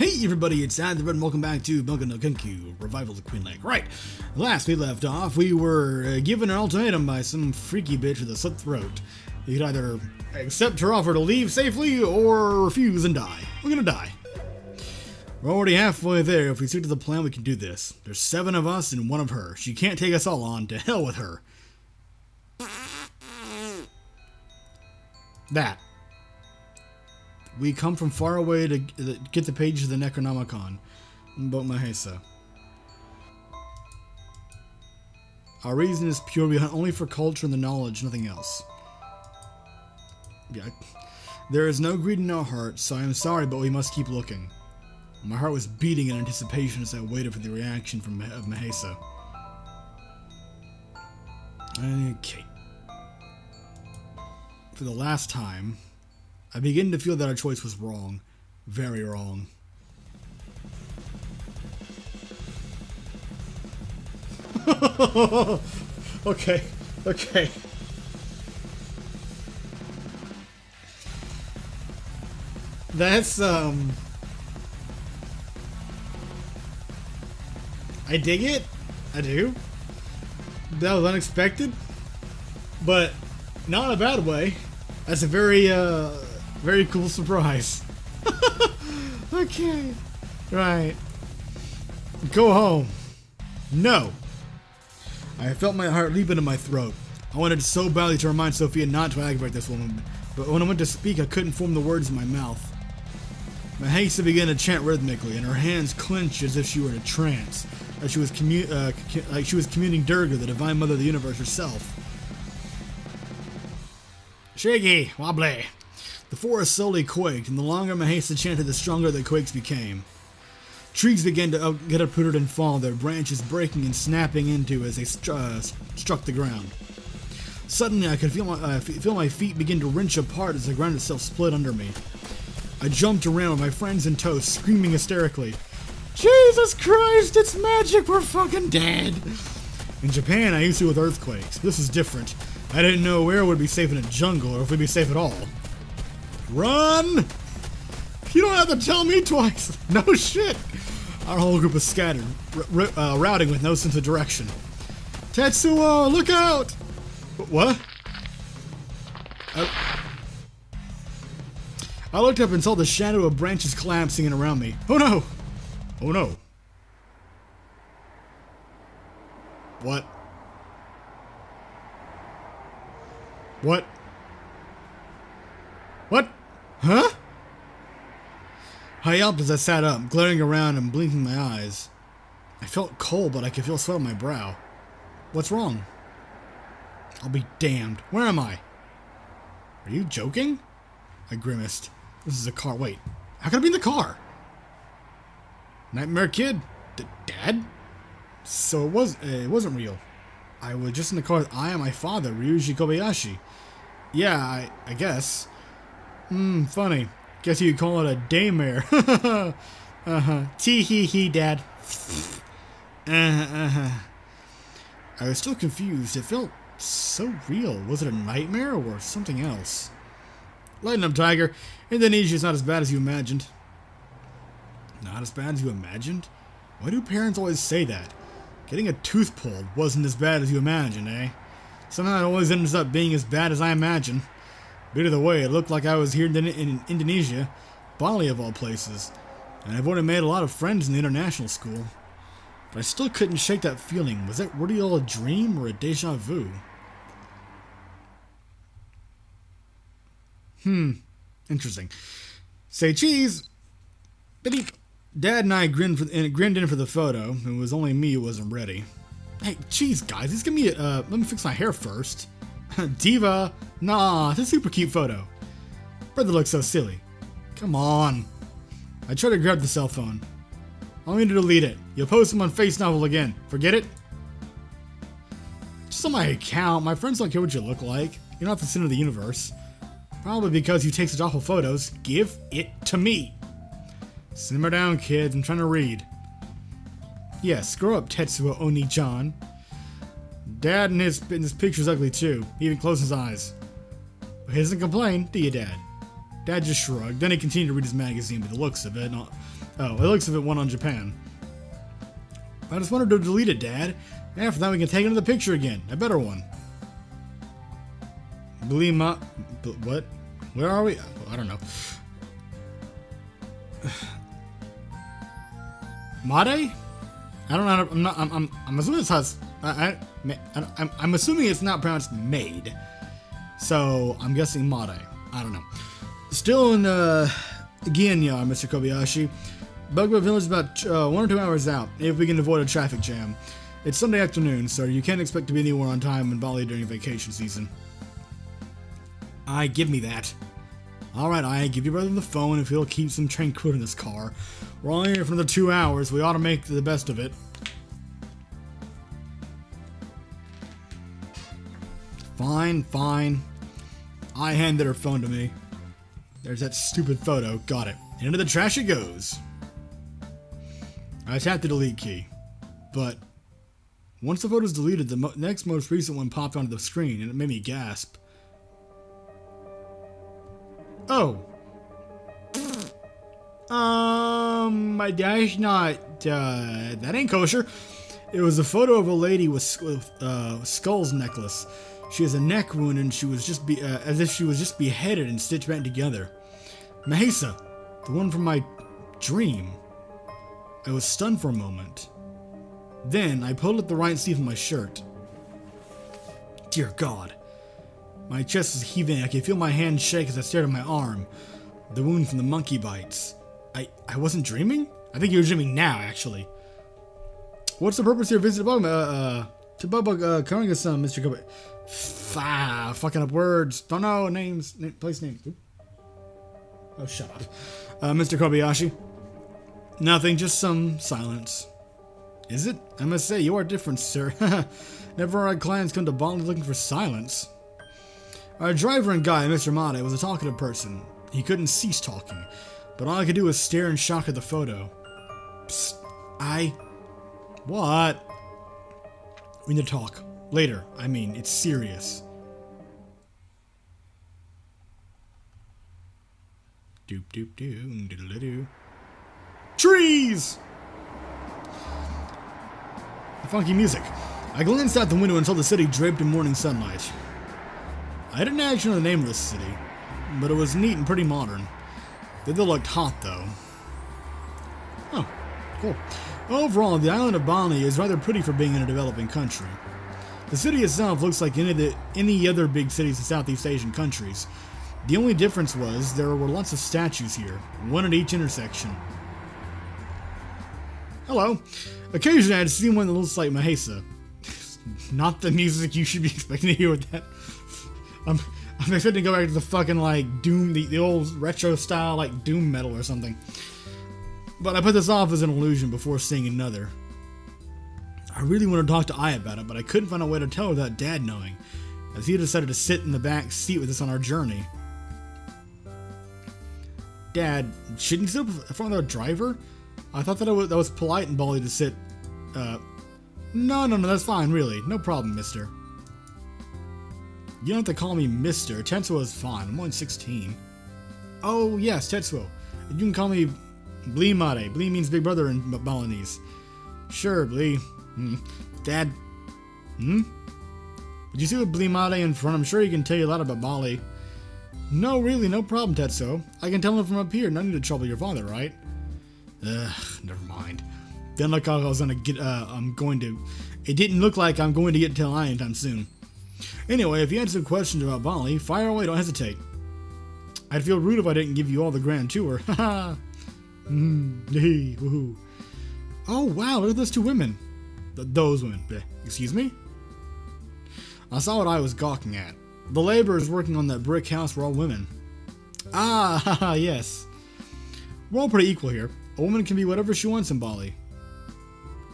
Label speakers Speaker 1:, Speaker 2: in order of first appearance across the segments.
Speaker 1: Hey everybody, it's Ad and welcome back to Bunka no Kenkyu, Revival of Queen Lake. Right, last we left off, we were given an ultimatum by some freaky bitch with a slit throat. You could either accept her offer to leave safely, or refuse and die. We're gonna die. We're already halfway there. If we stick to the plan, we can do this. There's 7 of us and 1 of her. She can't take us all on. To hell with her. That. We come from far away to get the pages of the Necronomicon. But Mahesa. Our reason is pure. We hunt only for culture and the knowledge, nothing else. Yeah. There is no greed in our hearts, so I am sorry, but we must keep looking. My heart was beating in anticipation as I waited for the reaction of Mahesa. Okay. For the last time, I begin to feel that our choice was wrong. Very wrong. Okay. That's, I dig it. I do. That was unexpected. But not in a bad way. That's a very cool surprise. Okay. Right. Go home. No. I felt my heart leap into my throat. I wanted so badly to remind Sophia not to aggravate this woman, but when I went to speak, I couldn't form the words in my mouth. Mahesa began to chant rhythmically, and her hands clenched as if she were in a trance, like she was communing Durga, the divine mother of the universe herself. Shaky, wobbly. The forest slowly quaked, and the longer Mahesa chanted, the stronger the quakes became. Trees began to get uprooted and fall, their branches breaking and snapping into as they struck the ground. Suddenly, I could feel my feet begin to wrench apart as the ground itself split under me. I jumped around with my friends in tow, screaming hysterically, "Jesus Christ, it's magic, we're fucking dead!" In Japan, I used to with earthquakes. This is different. I didn't know where it would be safe in a jungle, or if we'd be safe at all. Run! You don't have to tell me twice. No shit. Our whole group was scattered, routing with no sense of direction. Tetsuo, look out! What? I looked up and saw the shadow of branches collapsing in around me. Oh no! Oh no. What? What? What? Huh? I yelped as I sat up, glaring around and blinking my eyes. I felt cold, but I could feel sweat on my brow. What's wrong? I'll be damned. Where am I? Are you joking? I grimaced. This is a car. Wait, how could I be in the car? Nightmare kid? Dad? So it wasn't real. I was just in the car with I and my father, Ryuji Kobayashi. Yeah, I guess. Funny. Guess you'd call it a daymare. Tee-hee-hee, Dad. I was still confused. It felt so real. Was it a nightmare or something else? Lighten up, Tiger. Indonesia's not as bad as you imagined. Not as bad as you imagined? Why do parents always say that? Getting a tooth pulled wasn't as bad as you imagined, eh? Somehow it always ends up being as bad as I imagine. But either way, it looked like I was here in Indonesia, Bali of all places, and I've already made a lot of friends in the international school. But I still couldn't shake that feeling. Was that really all a dream or a deja vu? Interesting. Say cheese! Beep. Dad and I grinned in for the photo. It was only me who wasn't ready. Hey, geez, guys, let's give me let me fix my hair first. Diva, nah, it's a super cute photo. Brother looks so silly. Come on. I tried to grab the cell phone. I'll need to delete it. You'll post him on Face Novel again. Forget it? Just on my account, my friends don't care what you look like. You're not the center of the universe. Probably because you take such awful photos. Give it to me. Simmer down, kids. I'm trying to read. Yes, grow up, Tetsuo Oni-chan. Dad in his picture's ugly too. He even closed his eyes. But he doesn't complain, do you, Dad? Dad just shrugged. Then he continued to read his magazine, but the looks of it, Oh, it looks as if it went on Japan. I just wanted to delete it, Dad. After that, we can take another picture again. A better one. Believe my... What? Where are we? I don't know. Made? I don't know. I'm not. I'm assuming it's has. I'm assuming it's not pronounced made. So I'm guessing Made. I don't know. Still in Genya, Mr. Kobayashi. Bugba Village is about 1 or 2 hours out, if we can avoid a traffic jam. It's Sunday afternoon, so you can't expect to be anywhere on time in Bali during vacation season. Give me that. Alright, give your brother the phone if he'll keep some tranquility in this car. We're only here for another 2 hours. We ought to make the best of it. Fine. I handed her phone to me. There's that stupid photo. Got it. Into the trash it goes. I tapped the delete key. But once the photo's deleted, the next most recent one popped onto the screen, and it made me gasp. Oh. My dad's not, that ain't kosher. It was a photo of a lady with skull's necklace. She has a neck wound and she was just as if she was just beheaded and stitched back together. Mahesa, the one from my dream. I was stunned for a moment. Then I pulled at the right sleeve of my shirt. Dear God. My chest is heaving. I can feel my hand shake as I stared at my arm. The wound from the monkey bites. I wasn't dreaming? I think you're dreaming now, actually. What's the purpose of your visit to Bugma? To Bugma, Karinga-san, Mr. Kobe. Fucking up words. Don't know names. Place names. Oop. Oh, shut up. Mr. Kobayashi. Nothing, just some silence. Is it? I must say, you are different, sir. Never our clients come to Bali looking for silence. Our driver and guy, Mr. Made, was a talkative person. He couldn't cease talking, but all I could do was stare in shock at the photo. Psst. What? We need to talk. Later. I mean, it's serious. Doop doop doo doodle doo. Trees! The funky music. I glanced out the window and saw the city draped in morning sunlight. I didn't actually know the name of this city, but it was neat and pretty modern. They looked hot, though. Oh, cool. Overall, the island of Bali is rather pretty for being in a developing country. The city itself looks like any other big cities in Southeast Asian countries. The only difference was there were lots of statues here, one at each intersection. Hello. Occasionally I'd see one that looks like Mahesa. Not the music you should be expecting to hear with that. I'm expecting to go back to the fucking, like, Doom, the old retro style, like, Doom metal or something. But I put this off as an illusion before seeing another. I really wanted to talk to Ai about it, but I couldn't find a way to tell her without Dad knowing, as he decided to sit in the back seat with us on our journey. Dad, shouldn't you sit in front of the driver? I thought that that was polite and Bali to sit, No, that's fine, really. No problem, mister. You don't have to call me Mister. Tetsuo is fine. I'm only 16. Oh, yes, Tetsuo. You can call me Blee Mare. Blee means big brother in Balinese. Sure, Blee. Dad. Did you see with Blee Mare in front? I'm sure he can tell you a lot about Bali. No, really, no problem, Tetsuo. I can tell him from up here. No need to trouble your father, right? Never mind. Didn't look like I was gonna get, it didn't look like I'm going to get to tell Ai anytime soon. Anyway, if you had some questions about Bali, fire away, don't hesitate. I'd feel rude if I didn't give you all the grand tour. Haha. Woohoo. Oh, wow, look at those two women. Those women. Excuse me? I saw what I was gawking at. The laborers working on that brick house were all women. Ah, yes. We're all pretty equal here. A woman can be whatever she wants in Bali.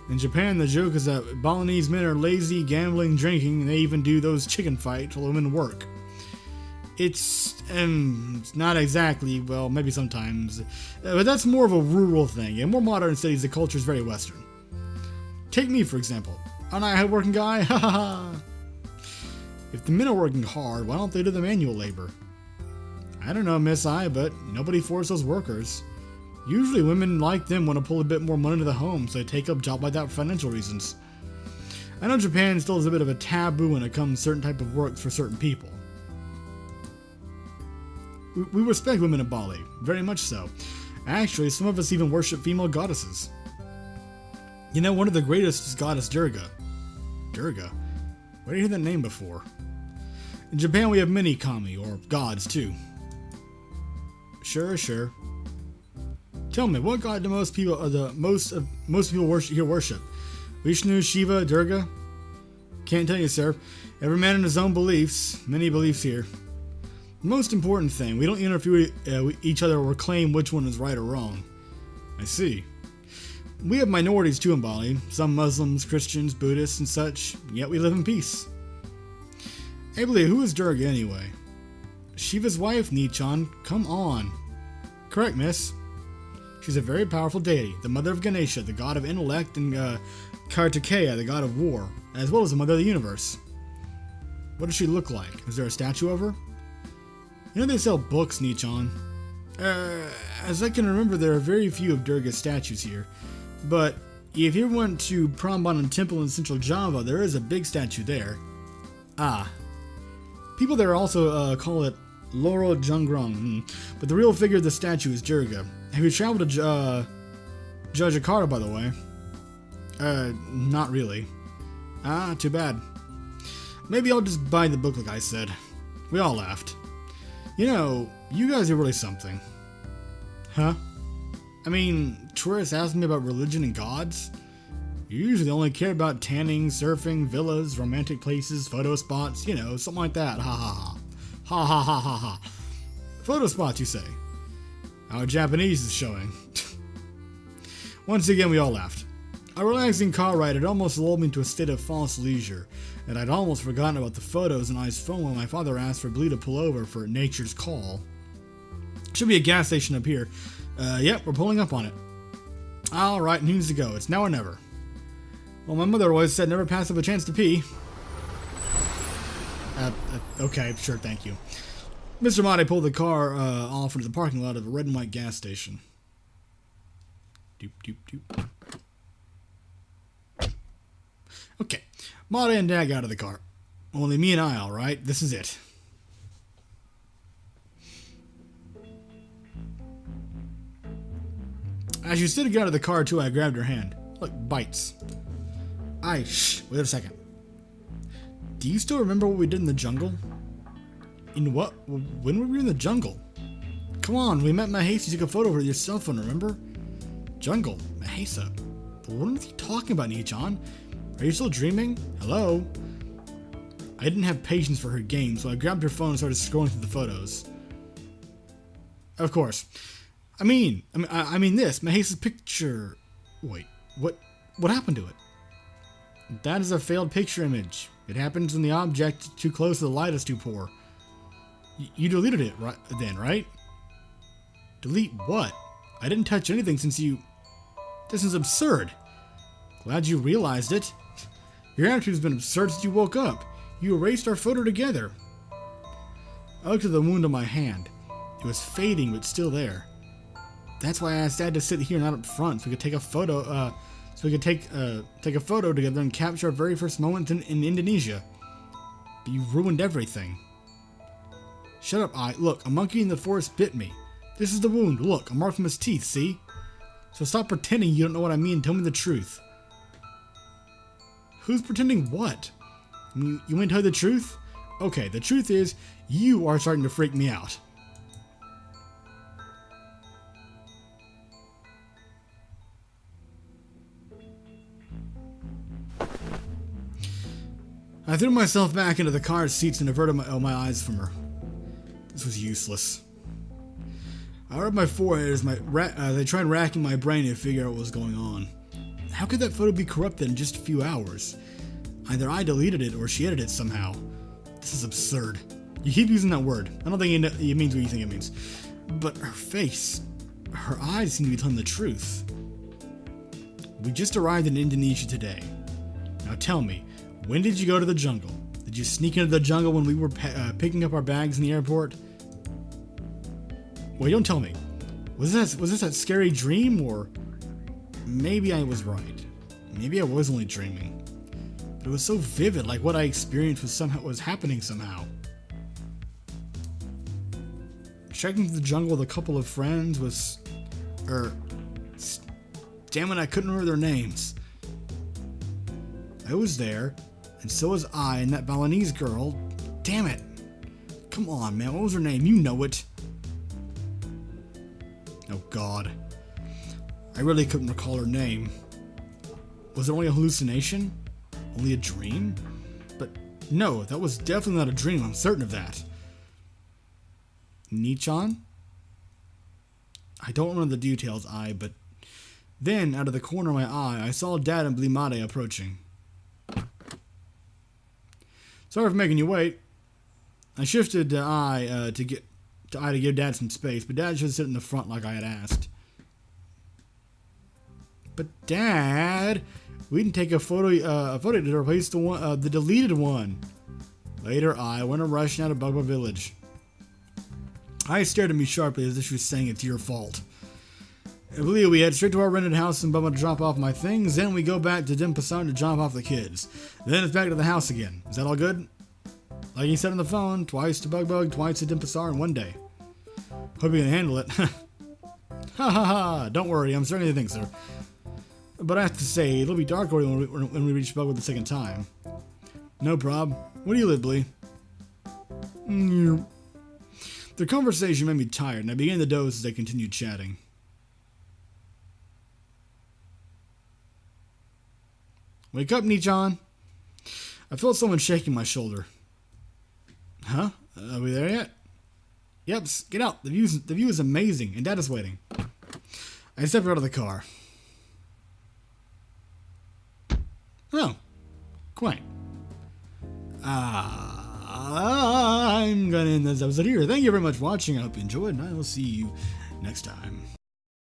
Speaker 1: In Japan, the joke is that Balinese men are lazy, gambling, drinking, and they even do those chicken fights while women work. It's not exactly, well, maybe sometimes, but that's more of a rural thing. In more modern cities, the culture is very Western. Take me, for example. Aren't I a hard-working guy? Ha ha ha! If the men are working hard, why don't they do the manual labor? I don't know, Miss I, but nobody forced those workers. Usually women like them want to pull a bit more money to the home, so they take up job like that for financial reasons. I know Japan still has a bit of a taboo when it comes to certain type of work for certain people. We respect women in Bali, very much so. Actually, some of us even worship female goddesses. You know, one of the greatest is goddess Durga. Durga? Where did you hear that name before? In Japan we have many kami, or gods too. Sure. Tell me, what god do most people worship? Vishnu, Shiva, Durga? Can't tell you, sir. Every man in his own beliefs. Many beliefs here. The most important thing, we don't interfere with each other or claim which one is right or wrong. I see. We have minorities too in Bali. Some Muslims, Christians, Buddhists, and such. Yet we live in peace. Hey, Bali, who is Durga anyway? Shiva's wife, Nichan. Come on. Correct, miss. She's a very powerful deity, the mother of Ganesha, the god of intellect, and Kartikeya, the god of war, as well as the mother of the universe. What does she look like? Is there a statue of her? You know they sell books, Nichan. As I can remember, there are very few of Durga's statues here. But if you went to Prambanan Temple in central Java, there is a big statue there. Ah. People there also call it Loro Jungrong, but the real figure of the statue is Durga. Have you traveled to Jakarta, by the way? Not really. Ah, too bad. Maybe I'll just buy the book like I said. We all laughed. You know, you guys are really something. Huh? I mean, tourists ask me about religion and gods. You usually only care about tanning, surfing, villas, romantic places, photo spots, you know, something like that. Ha ha ha. Ha ha ha ha ha. Photo spots, you say? Our Japanese is showing. Once again, we all laughed. A relaxing car ride had almost lulled me into a state of false leisure, and I'd almost forgotten about the photos on I's phone when my father asked for Blee to pull over for nature's call. Should be a gas station up here. Yep, we're pulling up on it. Alright, needs to go. It's now or never. Well, my mother always said never pass up a chance to pee. Okay, sure, thank you. Mr. Mate pulled the car off into the parking lot of a red and white gas station. Doop, doop, doop. Okay, Mate and Dad got out of the car. Only me and I, alright? This is it. As she stood to get out of the car, too, I grabbed her hand. Look, bites. Shh, wait a second. Do you still remember what we did in the jungle? In what? When were we in the jungle? Come on, we met Mahesa. You took a photo with your cell phone, remember? Jungle? Mahesa? What are you talking about, Nichan? Are you still dreaming? Hello? I didn't have patience for her game, so I grabbed her phone and started scrolling through the photos. Of course. I mean this. Mahesa's picture. Wait, what happened to it? That is a failed picture image. It happens when the object too close to the light is too poor. You deleted it right? Delete what? I didn't touch anything since you... This is absurd. Glad you realized it. Your attitude has been absurd since you woke up. You erased our photo together. I looked at the wound on my hand. It was fading, but still there. That's why I asked Dad to sit here, not up front, so we could take a photo. Take a photo together and capture our very first moment in Indonesia. But you ruined everything. Shut up, I. Look, a monkey in the forest bit me. This is the wound. Look, a mark from his teeth. See? So stop pretending you don't know what I mean. Tell me the truth. Who's pretending what? You want to tell the truth? Okay, the truth is, you are starting to freak me out. I threw myself back into the car's seats and averted my eyes from her. This was useless. I rubbed my forehead as I tried racking my brain to figure out what was going on. How could that photo be corrupted in just a few hours? Either I deleted it or she edited it somehow. This is absurd. You keep using that word. I don't think it means what you think it means. But her face, her eyes seem to be telling the truth. We just arrived in Indonesia today. Now tell me, when did you go to the jungle? Did you sneak into the jungle when we were picking up our bags in the airport? Wait, don't tell me. Was this that scary dream, or maybe I was right? Maybe I was only dreaming. But it was so vivid, like what I experienced was happening somehow. Checking through the jungle with a couple of friends was... damn it, I couldn't remember their names. I was there, and so was I and that Balinese girl. Damn it. Come on, man, what was her name? You know it. Oh, God. I really couldn't recall her name. Was it only a hallucination? Only a dream? But no, that was definitely not a dream, I'm certain of that. Nichan? I don't remember the details, but then, out of the corner of my eye, I saw Dad and Blimade approaching. Sorry for making you wait. I shifted to I to give Dad some space, but Dad should sit in the front like I had asked. But Dad, we didn't take a photo to replace the deleted one. Later, I went rushing out of Bugba Village. I stared at me sharply as if she was saying it's your fault. I believe we head straight to our rented house in Bumba to drop off my things, then we go back to Denpasar to drop off the kids. Then it's back to the house again. Is that all good? Like you said on the phone, twice to Bug, twice to Denpasar in one day. Hope you can handle it. Ha ha ha, don't worry, I'm starting to think so. But I have to say, it'll be dark already when we reach Bugwood the second time. No prob. Where do you live, Blee? Their conversation made me tired, and I began to doze as they continued chatting. Wake up, Nichan. I felt someone shaking my shoulder. Huh? Are we there yet? Yep, get out. The view is amazing, and Dad is waiting. I stepped out of the car. Oh, quite. I'm gonna end this episode here. Thank you very much for watching. I hope you enjoyed, and I will see you next time.